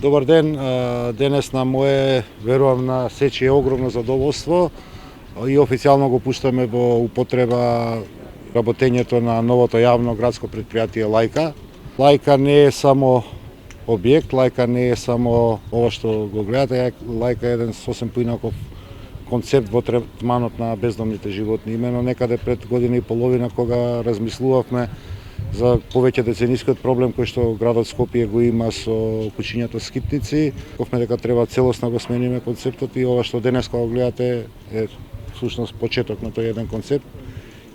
Добар ден, денес на мое, верувам на сечи е огромно задоволство и официјално го пуштаме во употреба работењето на новото јавно градско предпријатие Лајка. Лајка не е само објект, Лајка не е само ова што го гледате, Лајка е еден сосем поинаков концепт во третманот на бездомните животни. Имено некаде пред година и половина кога размислувавме за повеќе деценискиот проблем кој што градот Скопје го има со кучињата скитници, ковме дека треба целосно го смениме концептот и ова што денеска го гледате е всушност почеток на тој еден концепт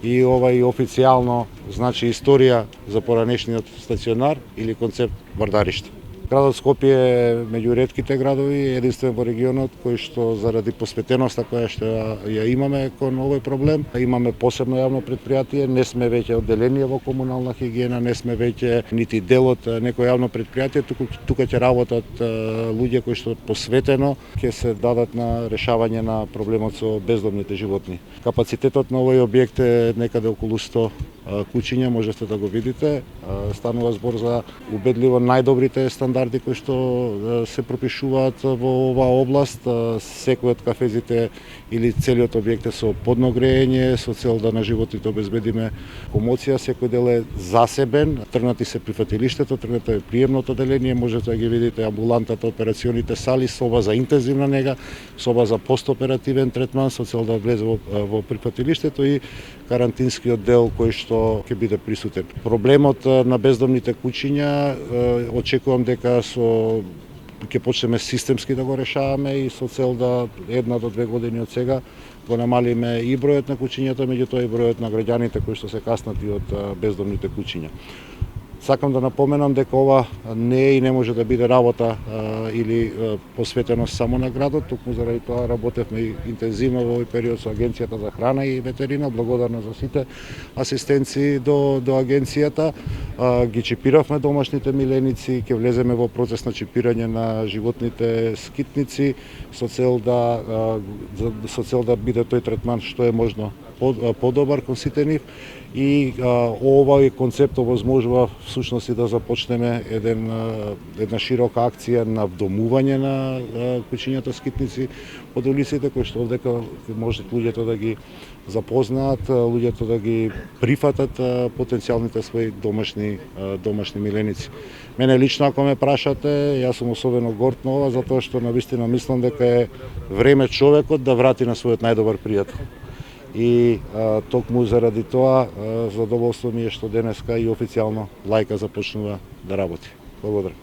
и ова и официјално значи историја за поранешниот стационар или концепт Вардариште. Градот Скопје е меѓу ретките градови, единствен во регионот кој што заради посветеноста која што ја имаме кон овој проблем, имаме посебно јавно предпријатие, не сме веќе одделение во комунална хигиена, не сме веќе нити дел од некој јавно предпријатие, тука ќе работат луѓе кои што посветено ќе се дадат на решавање на проблемот со бездомните животни. Капацитетот на овој објект е некаде околу 100 кучиња, можете да го видите. Станува збор за убедливо најдобрите стандарди кои што се пропишуваат во оваа област. Секој од кафезите или целиот објект е со подно грејење, со цел да на животните обезбедиме комоција. Секој дел е засебен, тргнати се прифатилиштето, тргнато е приемното оделение, можете да ги видите амбулантата, операционите сали, соба за интензивна нега, соба за постоперативен третман со цел да влезе во прифатилиштето и карантинскиот дел кој што ќе биде присутен. Проблемот на бездомните кучиња очекувам дека ќе почнеме системски да го решаваме и со цел да 1 до 2 години од сега го намалиме и бројот на кучињата, меѓутоа и бројот на граѓаните кои што се каснати од бездомните кучиња. Сакам да напоменам дека ова не е и не може да биде работа или посветеност само на градот, токму заради тоа работевме интензивно во овој период со Агенцијата за храна и ветерина, благодарна за сите асистенции до агенцијата. Ги чипиравме домашните миленици, ќе влеземе во процес на чипирање на животните скитници со цел да биде тој третман што е можно подобар кон сите нив и овој концепт овозможува всушност и да започнеме една широка акција на вдомување на кучињата скитници од улиците, кои што овдека може луѓето да ги запознаат, луѓето да ги прифатат потенцијалните своји домашни миленици. Мене лично, ако ме прашате, јас сум особено горд на ова, затоа што навистина мислам дека е време човекот да врати на својот најдобар пријател. И токму заради тоа задоволство ми е што денеска и официјално Лајка започнува да работи. Благодарам.